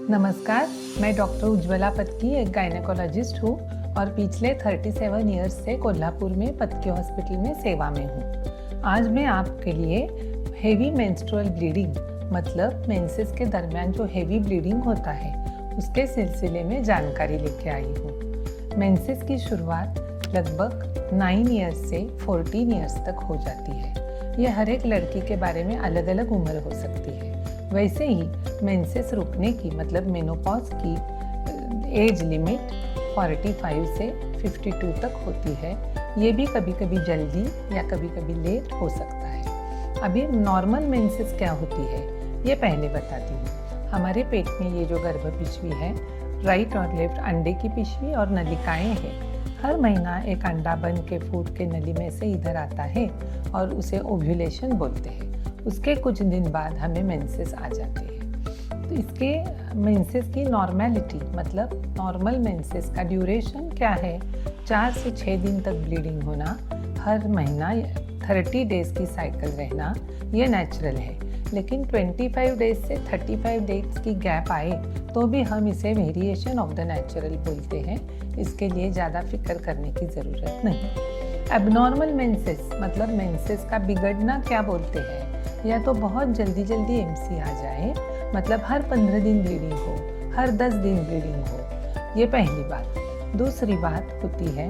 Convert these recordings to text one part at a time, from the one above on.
नमस्कार, मैं डॉक्टर उज्ज्वला पत्की एक गायनेकोलॉजिस्ट हूँ और पिछले 37 ईयर्स से कोल्हापुर में पत्की हॉस्पिटल में सेवा में हूँ। आज मैं आपके लिए हेवी मेंस्ट्रुअल ब्लीडिंग मतलब मेंसेस के दरमियान जो हेवी ब्लीडिंग होता है उसके सिलसिले में जानकारी लेके आई हूँ। मेंसेस की शुरुआत लगभग 9 ईयर्स से 14 ईयर्स तक हो जाती है। ये हर एक लड़की के बारे में अलग अलग उम्र हो सकती है। वैसे ही मेंसेस रुकने की मतलब मेनोपॉज की एज लिमिट 45 से 52 तक होती है। ये भी कभी कभी जल्दी या कभी कभी लेट हो सकता है। अभी नॉर्मल मेंसेस क्या होती है ये पहले बताती हूँ। हमारे पेट में ये जो गर्भ पिशवी है, राइट और लेफ्ट अंडे की पिशवी और नलिकाएं हैं। हर महीना एक अंडा बन के फूट के नली में से इधर आता है और उसे ओव्यूलेशन बोलते हैं। उसके कुछ दिन बाद हमें मेंसेस आ जाते हैं। तो इसके मेंसेस की नॉर्मेलिटी मतलब नॉर्मल मेंसेस का ड्यूरेशन क्या है? 4 से 6 दिन तक ब्लीडिंग होना, हर महीना 30 डेज की साइकिल रहना, ये नेचुरल है। लेकिन 25 डेज से 35 डेज की गैप आए तो भी हम इसे वेरिएशन ऑफ द नेचुरल बोलते हैं। इसके लिए ज़्यादा फिक्र करने की ज़रूरत नहीं। एबनॉर्मल मेंसेस मतलब मेंसेस का बिगड़ना क्या बोलते हैं? या तो बहुत जल्दी एमसी आ जाए मतलब हर 15 दिन ब्लीडिंग हो, हर 10 दिन ब्लीडिंग हो, ये पहली बात। दूसरी बात होती है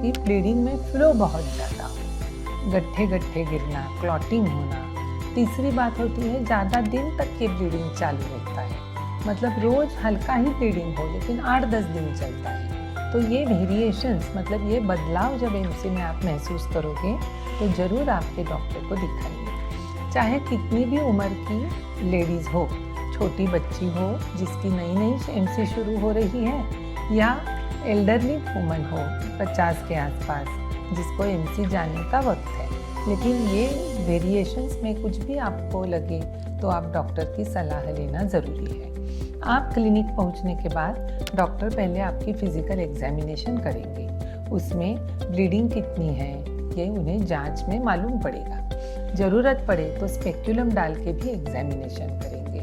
कि ब्लीडिंग में फ्लो बहुत ज़्यादा हो, गड्ढे गिरना, क्लॉटिंग होना। तीसरी बात होती है ज़्यादा दिन तक ये ब्लीडिंग चालू रहता है मतलब रोज़ हल्का ही ब्लीडिंग हो लेकिन 8-10 दिन चलता है। तो ये वेरिएशंस मतलब ये बदलाव जब एमसी में आप महसूस करोगे तो ज़रूर आपके डॉक्टर को दिखाइए। चाहे कितनी भी उम्र की लेडीज़ हो, छोटी बच्ची हो जिसकी नई एमसी शुरू हो रही है, या एल्डरली वुमन हो 50 के आसपास जिसको एमसी जाने का वक्त है। लेकिन ये वेरिएशंस में कुछ भी आपको लगे तो आप डॉक्टर की सलाह लेना ज़रूरी है। आप क्लिनिक पहुंचने के बाद डॉक्टर पहले आपकी फिजिकल एग्जामिनेशन करेंगे। उसमें ब्लीडिंग कितनी है ये उन्हें जांच में मालूम पड़ेगा। ज़रूरत पड़े तो स्पेक्युलम डाल के भी एग्जामिनेशन करेंगे।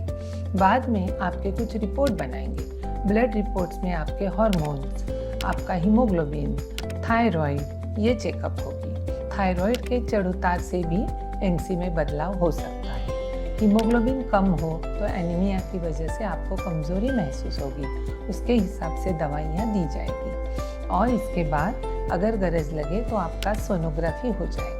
बाद में आपके कुछ रिपोर्ट बनाएंगे। ब्लड रिपोर्ट्स में आपके हार्मोन्स, आपका हीमोग्लोबिन, थायराइड ये चेकअप होगी। थायराइड के चढ़ उतार से भी एमसी में बदलाव हो सकता है। हीमोग्लोबिन कम हो तो एनीमिया की वजह से आपको कमज़ोरी महसूस होगी, उसके हिसाब से दवाइयाँ दी जाएगी। और इसके बाद अगर गरज लगे तो आपका सोनोग्राफी हो जाएगा।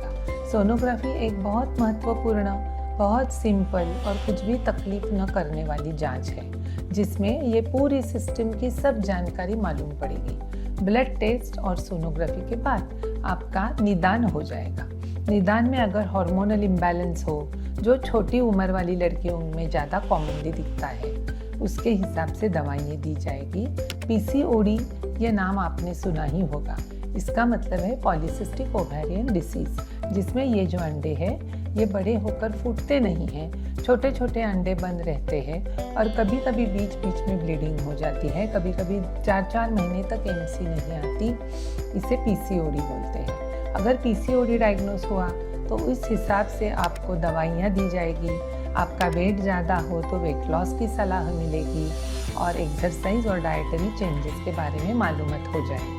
सोनोग्राफी एक बहुत महत्वपूर्ण, बहुत सिंपल और कुछ भी तकलीफ न करने वाली जांच है जिसमें ये पूरी सिस्टम की सब जानकारी मालूम पड़ेगी। ब्लड टेस्ट और सोनोग्राफी के बाद आपका निदान हो जाएगा। निदान में अगर हार्मोनल इम्बैलेंस हो जो छोटी उम्र वाली लड़कियों में ज़्यादा कॉमनली दिखता है उसके हिसाब से दवाइयाँ दी जाएगी। पीसीओडी ये नाम आपने सुना ही होगा। इसका मतलब है पॉलीसिस्टिक ओवेरियन डिसीज़, जिसमें ये जो अंडे हैं ये बड़े होकर फूटते नहीं हैं, छोटे छोटे अंडे बंद रहते हैं और कभी कभी बीच बीच में ब्लीडिंग हो जाती है। कभी कभी 4-4 महीने तक एमसी नहीं आती। इसे पीसीओडी बोलते हैं। अगर पीसीओडी डायग्नोस हुआ तो उस हिसाब से आपको दवाइयाँ दी जाएगी। आपका वेट ज़्यादा हो तो वेट लॉस की सलाह मिलेगी और एक्सरसाइज और डाइटरी चेंजेस के बारे में मालूमात हो जाएगी।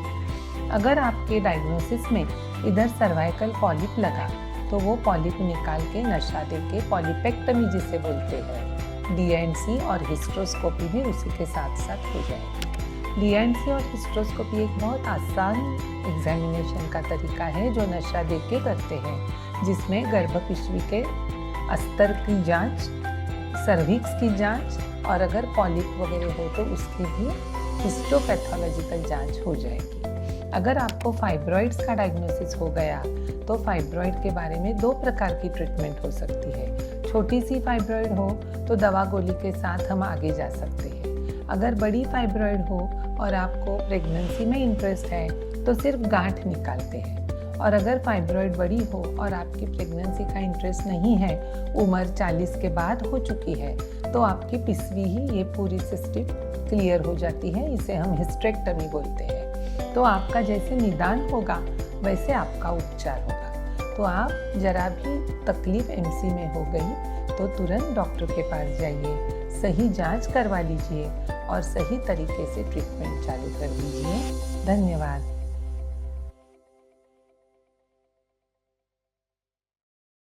अगर आपके डायग्नोसिस में इधर सर्वाइकल पॉलिप लगा तो वो पॉलिप निकाल के नशा दे के पॉलिपेक्टमी जिसे बोलते हैं, डीएनसी और हिस्ट्रोस्कोपी भी उसी के साथ साथ हो जाएगी। डीएनसी और हिस्ट्रोस्कोपी एक बहुत आसान एग्जामिनेशन का तरीका है जो नशा दे के करते हैं, जिसमें गर्भ पिशवी के अस्तर की जांच, सर्विक्स की जांच और अगर पॉलिप वगैरह हो तो उसकी भी हिस्टोपैथोलॉजिकल जांच हो जाएगी। अगर आपको फाइब्रॉइड्स का डायग्नोसिस हो गया तो फाइब्रॉइड के बारे में 2 प्रकार की ट्रीटमेंट हो सकती है। छोटी सी फाइब्रॉइड हो तो दवा गोली के साथ हम आगे जा सकते हैं। अगर बड़ी फाइब्रॉइड हो और आपको प्रेगनेंसी में इंटरेस्ट है तो सिर्फ गांठ निकालते हैं। और अगर फाइब्रॉइड बड़ी हो और आपकी प्रेगनेंसी का इंटरेस्ट नहीं है, उम्र 40 के बाद हो चुकी है, तो आपकी पिशवी ही ये पूरी सिस्टम क्लियर हो जाती है। इसे हम हिस्टेरेक्टमी बोलते हैं। तो आपका जैसे निदान होगा वैसे आपका उपचार होगा। तो आप जरा भी तकलीफ एमसी में हो गई तो तुरंत डॉक्टर के पास जाइए। सही जांच करवा लीजिए और सही तरीके से ट्रीटमेंट चालू कर दीजिए। धन्यवाद।